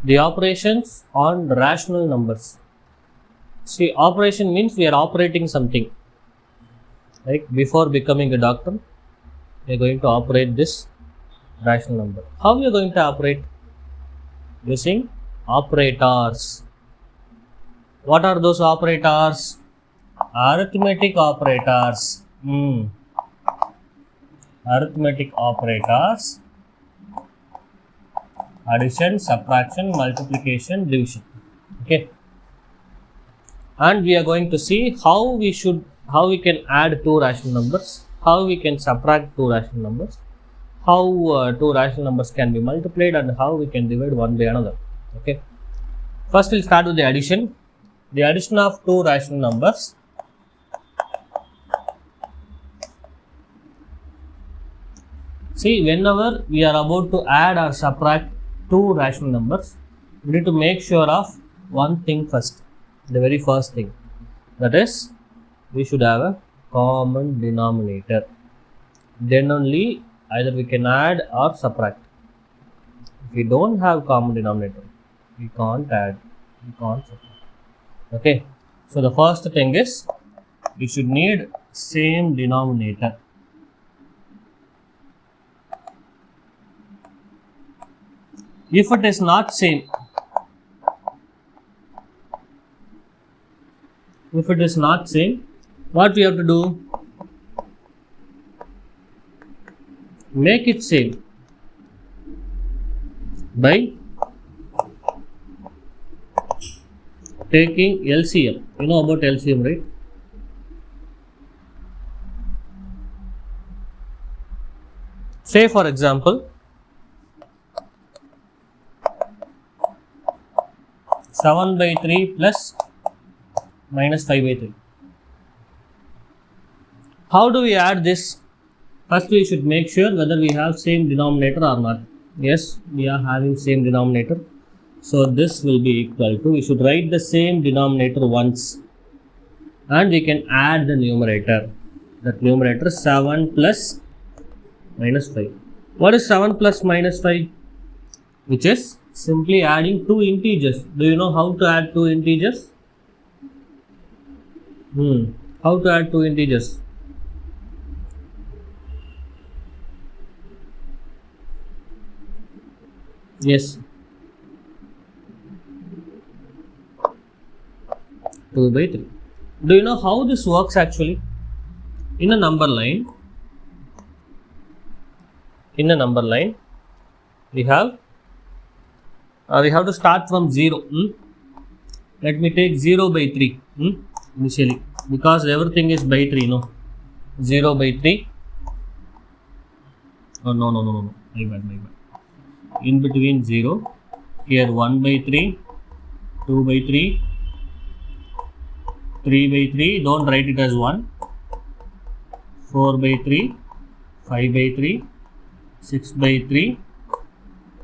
The operations on rational numbers. See, operation means we are operating something. Like before becoming a doctor, we are going to operate this rational number. How we are going to operate? Using operators. What are those operators? Arithmetic operators. Arithmetic operators. Addition, subtraction, multiplication, division. Okay. And we are going to see how we can add two rational numbers, how we can subtract two rational numbers, how two rational numbers can be multiplied, and how we can divide one by another. Okay. First, we'll start with the addition. The addition of two rational numbers. See, whenever we are about to add or subtract two rational numbers, we need to make sure of one thing first. The very first thing, that is, we should have a common denominator. Then only either we can add or subtract. If we don't have common denominator, we can't add, we can't subtract. Okay, so the first thing is we should need same denominator. If it is not same, what we have to do? Make it same by taking LCM. You know about LCM, right? Say for example, 7 by 3 plus minus 5 by 3. How do we add this? First, we should make sure whether we have same denominator or not. Yes, we are having same denominator. So, this will be equal to, we should write the same denominator once. And we can add the numerator. That numerator 7 plus minus 5. What is 7 plus minus 5? Which is simply adding two integers. Do you know how to add two integers? How to add two integers? Yes. 2 by 3. Do you know how this works actually? In a number line, we have to start from 0. Let me take 0 by 3 initially, because everything is by 3, no? 0 by 3. Oh, no. My bad. In between 0, here 1 by 3, 2 by 3, 3 by 3, don't write it as 1, 4 by 3, 5 by 3, 6 by 3,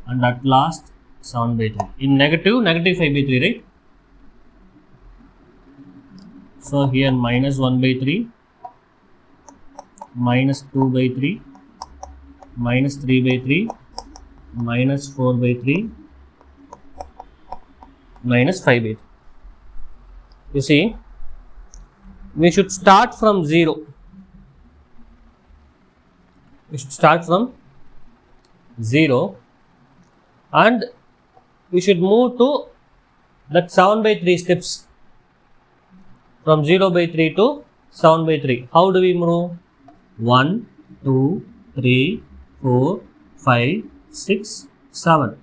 and at last 7 by 3. In negative 5 by 3, right? So here minus 1 by 3, minus 2 by 3, minus 3 by 3, minus 4 by 3, minus 5 by 3. You see, we should start from 0. And we should move to that 7 by 3 steps. From 0 by 3 to 7 by 3. How do we move? 1, 2, 3, 4, 5, 6, 7.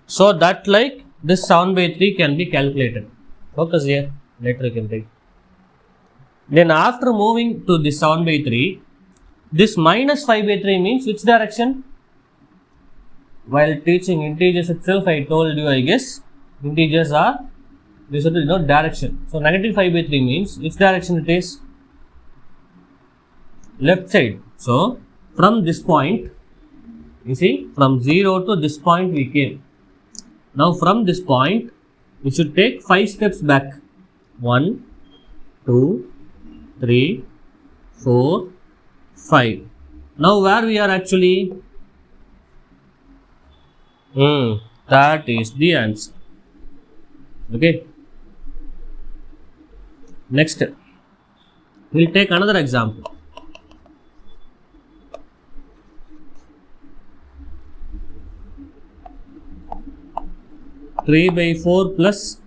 So that like this 7 by 3 can be calculated. Focus here. Later you can take. Then after moving to the 7 by 3, this minus 5 by 3 means which direction? While teaching integers itself, I told you, I guess, integers are, this is direction. So negative 5 by 3 means which direction it is? Left side. So from this point, you see, from 0 to this point we came. Now from this point, we should take 5 steps back. 1, 2, 3, 4, 5. Now where we are actually? That is the answer. Okay. Next, we'll take another example. Three by 4 plus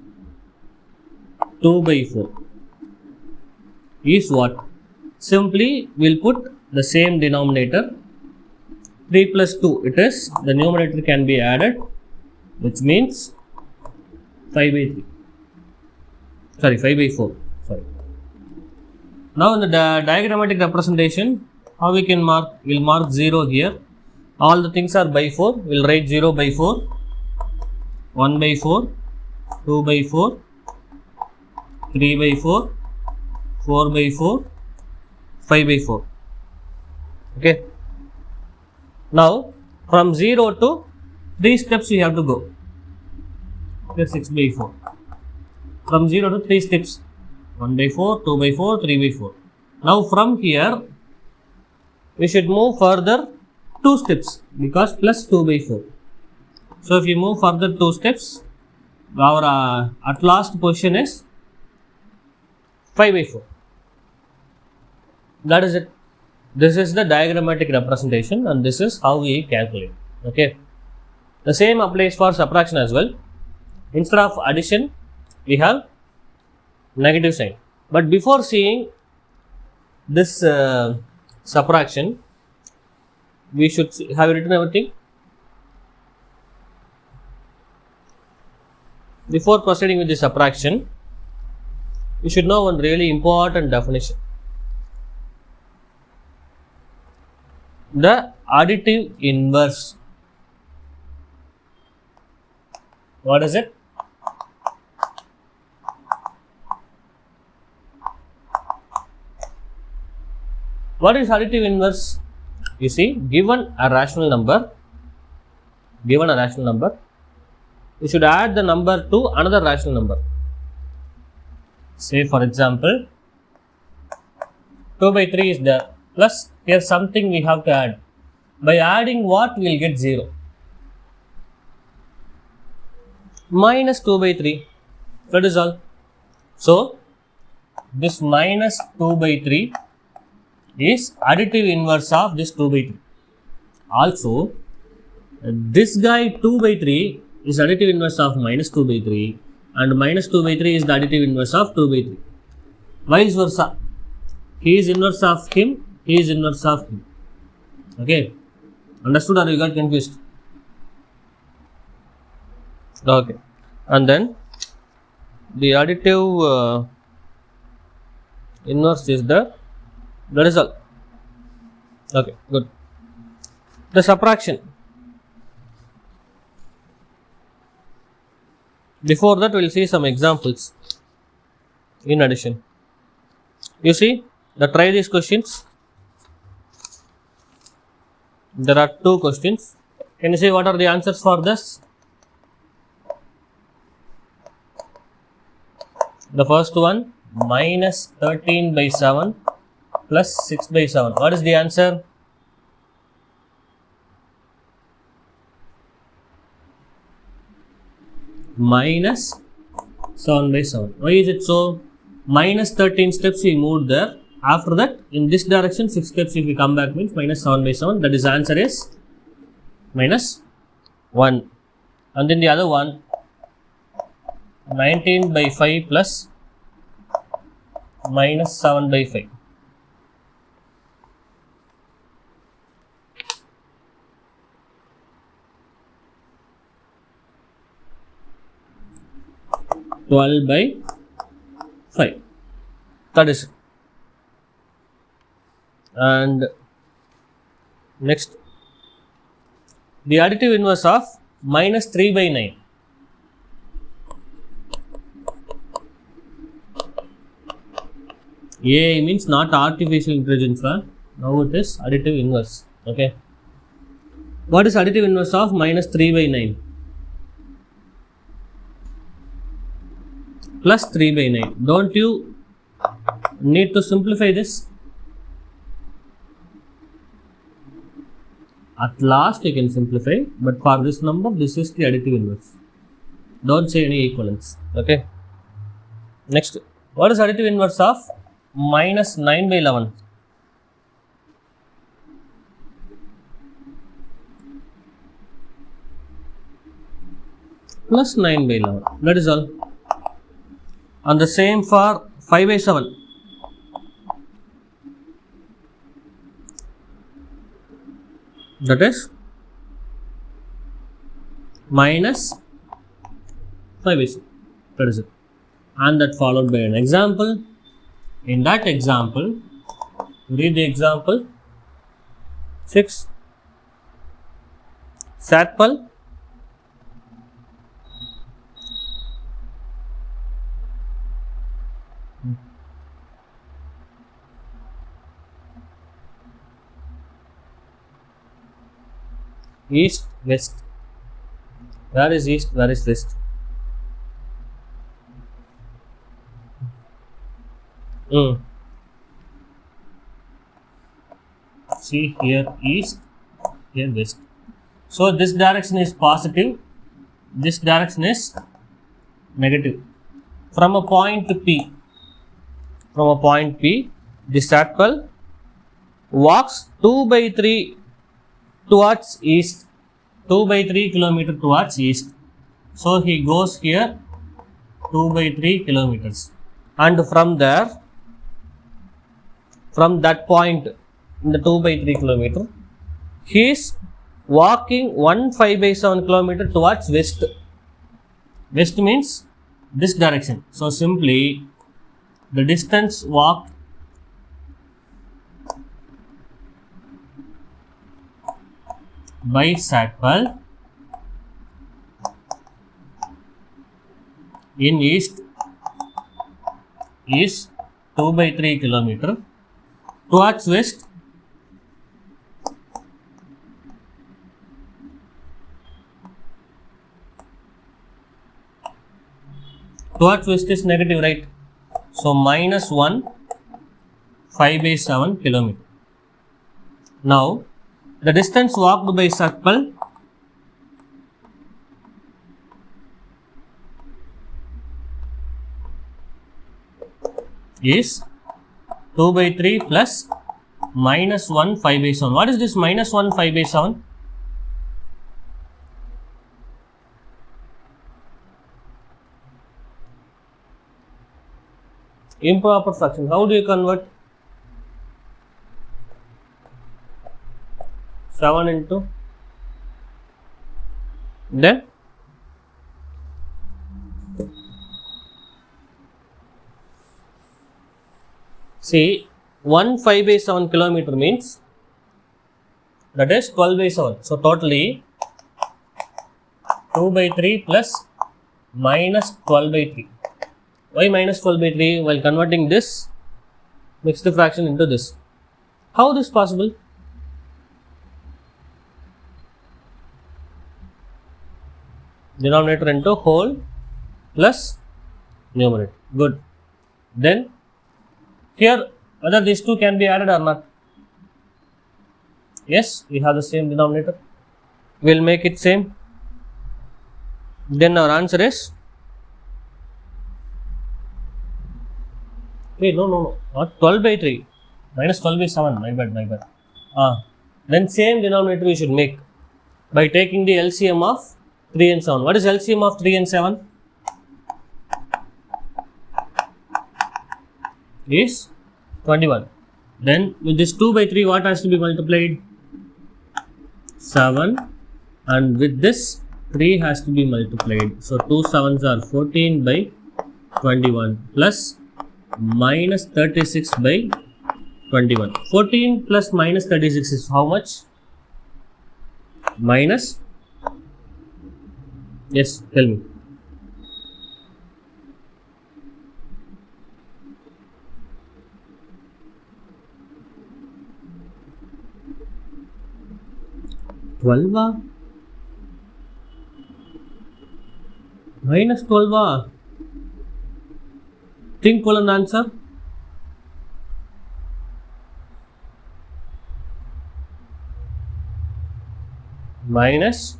2 by 4 is what? Simply we'll put the same denominator. 3 plus 2, it is the numerator can be added, which means 5 by 3. Sorry, 5 by 4. Sorry. Now in the diagrammatic representation, how we can mark? We'll mark 0 here. All the things are by 4. We'll write 0 by 4, 1 by 4, 2 by 4, 3 by 4, 4 by 4, 5 by 4. Okay. Now from 0 to 3 steps we have to go. Okay, 6 by 4. From 0 to 3 steps. 1 by 4, 2 by 4, 3 by 4. Now from here we should move further 2 steps because plus 2 by 4. So if you move further 2 steps, our at last position is 5 by 4. That is it. This is the diagrammatic representation and this is how we calculate. Okay. The same applies for subtraction as well. Instead of addition, we have negative sign. But before seeing this subtraction, we should have written everything. Before proceeding with the subtraction, you should know one really important definition. The additive inverse. What is it? What is additive inverse? You see, given a rational number, you should add the number to another rational number. Say for example, 2 by 3 is there, plus here something we have to add. By adding what, we will get 0. Minus 2 by 3, that is all. So this minus 2 by 3 is additive inverse of this 2 by 3. Also, this guy 2 by 3 is additive inverse of minus 2 by 3 and minus 2 by 3 is the additive inverse of 2 by 3. Vice versa. He is inverse of him, he is inverse of him. Okay. Understood or you got confused? Okay. And then the additive inverse is the result. Okay, good. The subtraction. Before that, we will see some examples in addition. You see, try these questions. There are 2 questions. Can you see what are the answers for this? The first one, minus 13 by 7 plus 6 by 7. What is the answer? Minus 7 by 7. Why is it so? Minus 13 steps we moved there. After that, in this direction, 6 steps if we come back means minus 7 by 7. That is answer is minus 1. And then the other one, 19 by 5 plus minus 7 by 5. Twelve by 5. That is it. And next, the additive inverse of minus 3 by 9. AI means not artificial intelligence. Now it is additive inverse. Okay. What is additive inverse of minus 3 by 9? Plus 3 by 9. Don't you need to simplify this? At last you can simplify, but for this number, this is the additive inverse. Don't say any equivalence. Okay. Next, what is additive inverse of minus 9 by 11? Plus 9 by 11. That is all. And the same for 5 by 7. That is minus 5 by 7. That is it. And that followed by an example. In that example, read the example. 6. Satpal east, west. Where is east? Where is west? See here east, here west. So this direction is positive, this direction is negative. From a point P, the Satpal walks 2 by 3 towards east, 2 by 3 kilometer towards east. So he goes here 2 by 3 kilometers, and from there, from that point in the 2 by 3 kilometer, he is walking 1 5 by 7 kilometer towards west. West means this direction. So simply the distance walked by Satpal in east is 2 by 3 kilometer. Towards west, is negative, right? So minus 1 5 by 7 kilometer. Now the distance walked by Satpal is 2 by 3 plus minus 1 5 by 7. What is this minus 1 5 by 7? Improper fraction. How do you convert 7 into then see 1 5 by 7 kilometer means that is 12 by 7. So totally 2 by 3 plus minus 12 by 3. Why minus 12 by 3? While converting this mixed fraction into this. How this possible? Denominator into whole plus numerator. Good. Then here whether these two can be added or not. Yes, we have the same denominator. We will make it same. Then our answer is no, not 12 by 3, minus 12 by 7, my bad. Then same denominator we should make by taking the LCM of 3 and 7. What is LCM of 3 and 7? Is 21. Then with this 2 by 3, what has to be multiplied? 7, and with this 3 has to be multiplied. So 2 7s are 14 by 21 plus minus 36 by 21. 14 plus minus 36 is how much? Minus, yes, tell me. $12 minus 12. Think colon answer. minus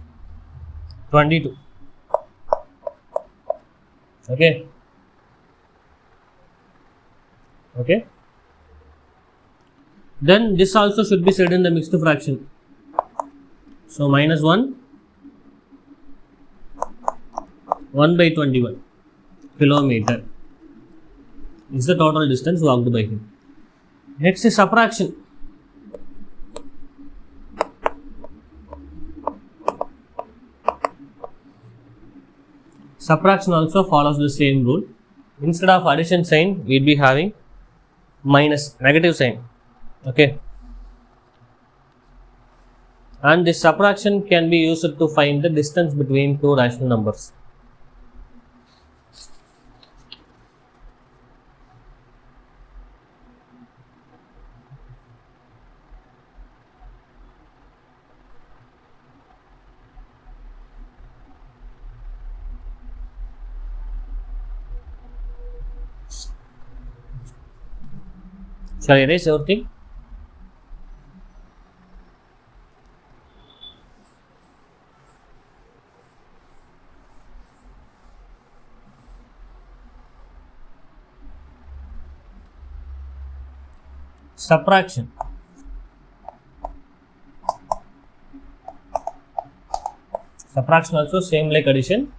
22. Okay. Then this also should be said in the mixed fraction. So minus 1 by 21 kilometer is the total distance walked by him. Next is subtraction. Subtraction also follows the same rule. Instead of addition sign, we'll be having minus, negative sign. Okay. And this subtraction can be used to find the distance between two rational numbers. Shall I erase everything? Subtraction. Subtraction also same like addition,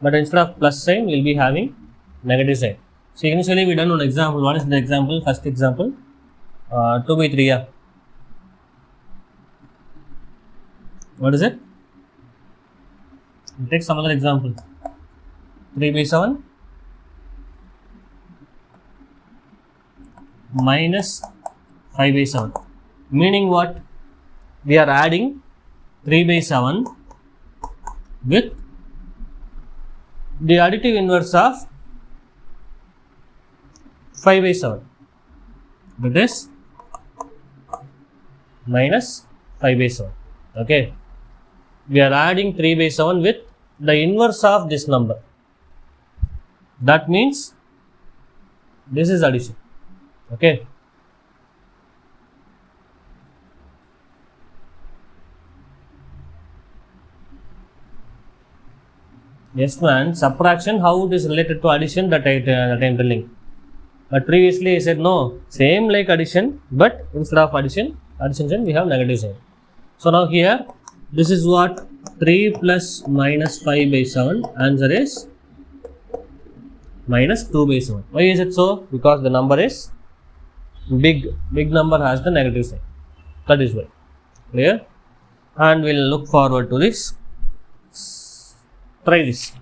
but instead of plus sign, we'll be having negative sign. So initially we done one example. What is the example? First example, 2 by 3. Yeah. What is it? We'll take some other example. 3 by 7 minus 5 by 7. Meaning what? We are adding 3 by 7 with the additive inverse of 5 by 7, that is minus 5 by 7. Okay, we are adding 3 by 7 with the inverse of this number. That means this is addition. Okay. Yes, man. Subtraction, how it is related to addition, that I am telling. But previously I said no, same like addition, but instead of addition sign we have negative sign. So now here, this is what? 3 plus minus 5 by 7. Answer is minus 2 by 7. Why is it so? Because the number is big. Big number has the negative sign. That is why. Clear? And we will look forward to this. Try this.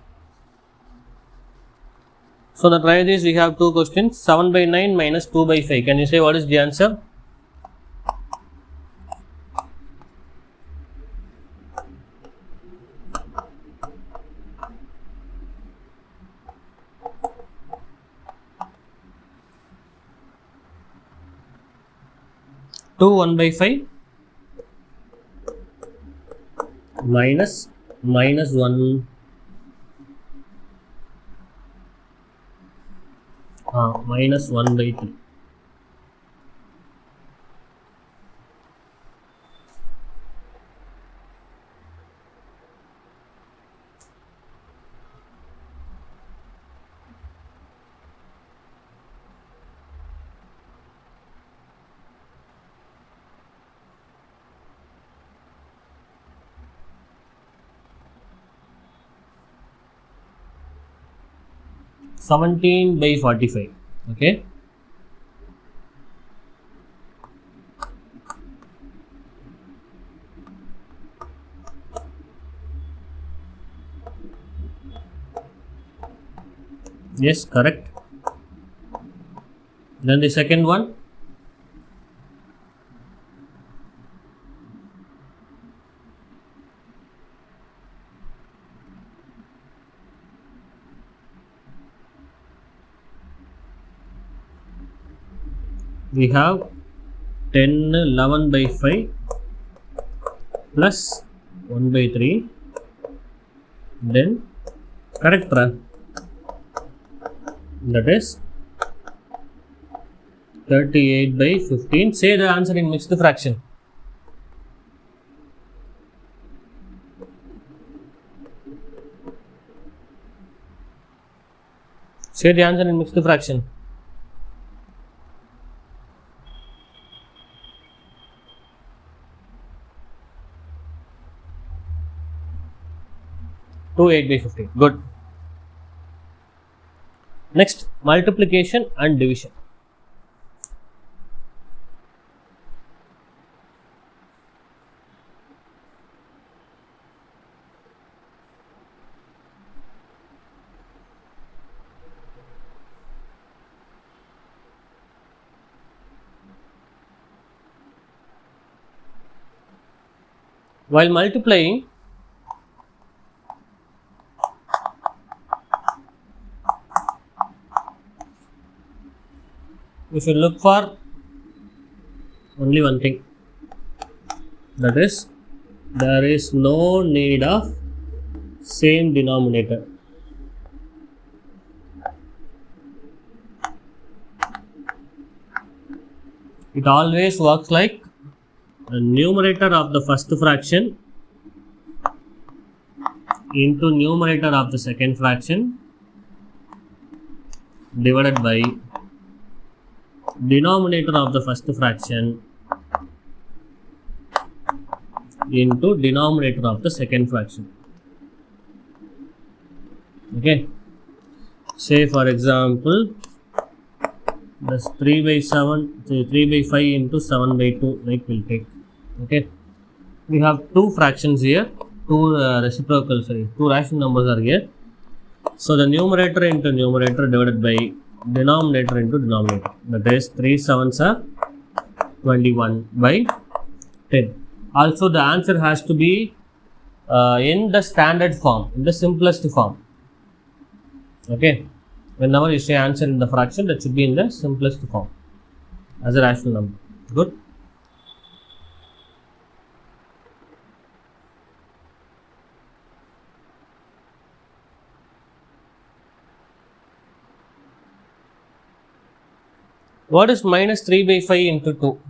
So to try this, we have two questions. 7 by 9 minus 2 by 5. Can you say what is the answer? Two 1 by 5 minus 1 minus 1 by 3. Seventeen by 45. Okay. Yes, correct. Then the second one. We have 10, 11 by 5 plus 1 by 3. Then correct run. That is 38 by 15. Say the answer in mixed fraction. Say the answer in mixed fraction. Two 8 by 15. Good. Next, multiplication and division. While multiplying, we should look for only one thing, that is, there is no need of same denominator. It always works like the numerator of the first fraction into numerator of the second fraction divided by denominator of the first fraction into denominator of the second fraction. Okay, say for example, that's 3 by 7, say 3 by 5 into 7 by 2, like we'll take. Okay, we have two fractions here, two rational numbers are here. So the numerator into numerator divided by denominator into denominator, that is 3 sevens are 21 by 10. Also the answer has to be in the standard form, in the simplest form. Okay, whenever you say answer in the fraction, that should be in the simplest form as a rational number. Good. What is minus 3 by 5 into 2?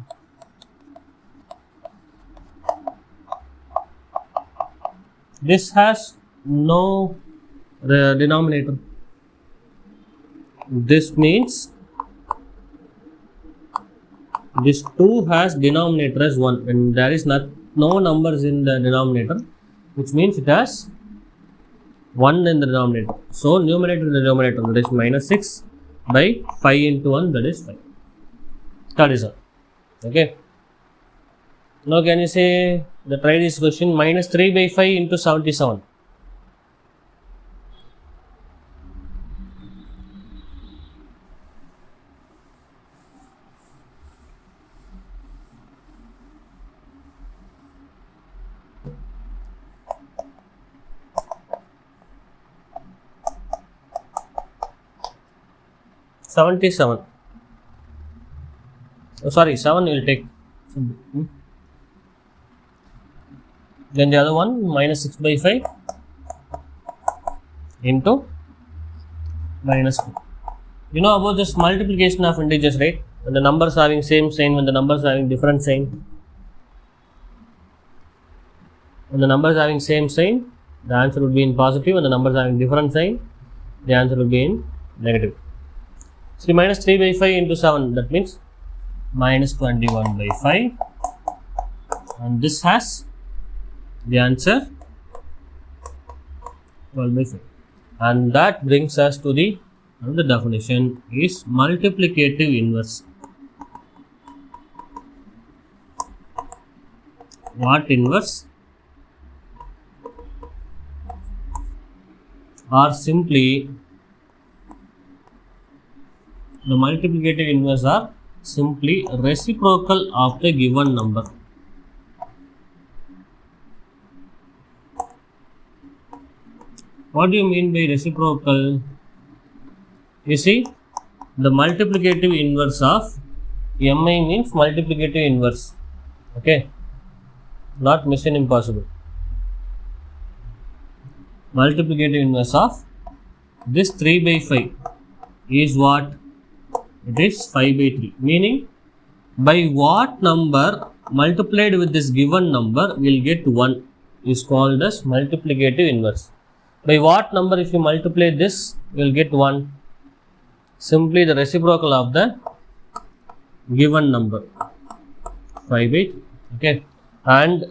This has no denominator. This means this 2 has denominator as 1 and there is no numbers in the denominator, which means it has 1 in the denominator. So numerator and denominator, that is minus 6 by 5 into 1, that is 5. That is all. Okay. Now can you say, try this question, minus 3 by 5 into 77. Oh, sorry, 7 will take. Then the other one, minus 6 by 5 into minus 2. You know about this multiplication of integers, right? When the numbers are having same sign, when the numbers are having different sign. When the numbers are having same sign, the answer would be in positive. When the numbers are having different sign, the answer will be in negative. See, minus 3 by 5 into 7, that means minus 21 by 5, and this has the answer 12 by 5, and that brings us to the another definition is multiplicative inverse. What inverse? Or simply the multiplicative inverse are simply reciprocal of the given number. What do you mean by reciprocal? You see, the multiplicative inverse of mi means multiplicative inverse. Okay, not mission impossible. Multiplicative inverse of this 3 by 5 is what? It is 5 by 3. Meaning, by what number multiplied with this given number will get 1 is called as multiplicative inverse. By what number if you multiply this, you will get 1. simply the reciprocal of the given number 5 by 3. Okay, and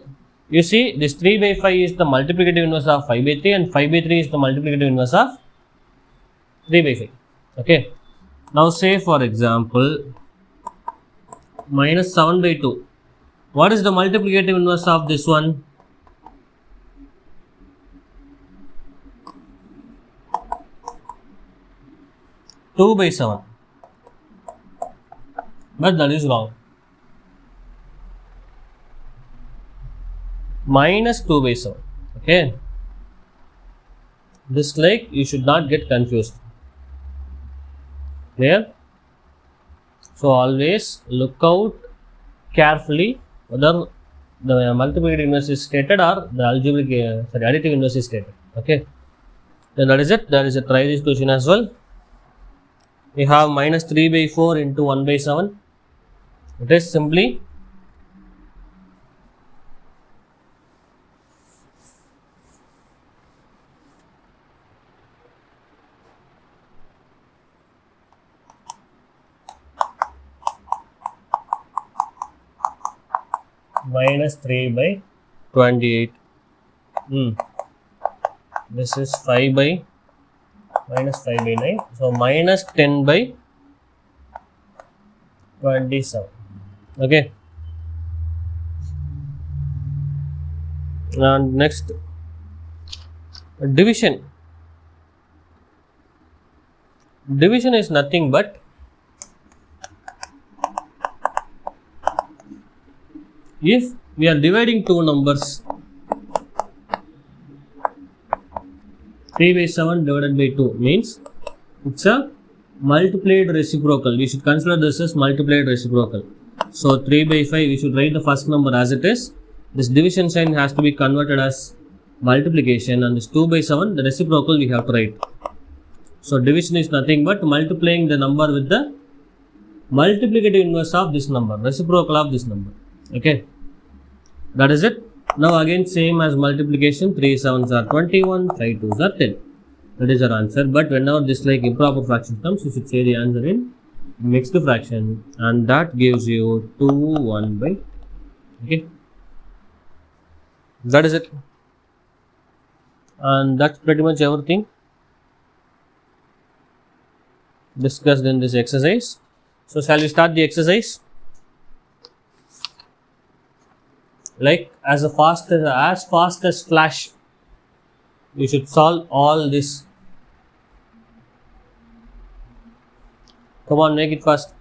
you see this 3 by 5 is the multiplicative inverse of 5 by 3 and 5 by 3 is the multiplicative inverse of 3 by 5. Okay, now say for example minus 7 by 2. What is the multiplicative inverse of this one? Two by 7, but that is wrong. Minus 2 by 7. Okay, this like you should not get confused. Clear? So always look out carefully whether the multiplicative inverse is stated or the algebraic additive inverse is stated. Okay, then that is it. Try this question as well. We have minus 3 by 4 into 1 by 7. It is simply minus 3 by 28. This is 5 by minus 5 by 9. So minus 10 by 27. Okay. And next, division. Division is nothing but if we are dividing two numbers, 3 by 7 divided by 2 means it's a multiplied reciprocal. We should consider this as multiplied reciprocal. So 3 by 5, we should write the first number as it is. This division sign has to be converted as multiplication, and this 2 by 7, the reciprocal we have to write. So division is nothing but multiplying the number with the multiplicative inverse of this number, reciprocal of this number. Okay, that is it. Now again same as multiplication, 3 7s are 21, 5 2s are 10. That is our answer. But whenever this like improper fraction comes, you should say the answer in mixed fraction, and that gives you 2 1 by. Okay, that is it, and that's pretty much everything discussed in this exercise. So shall we start the exercise? Like as fast as flash, you should solve all this. Come on, make it fast.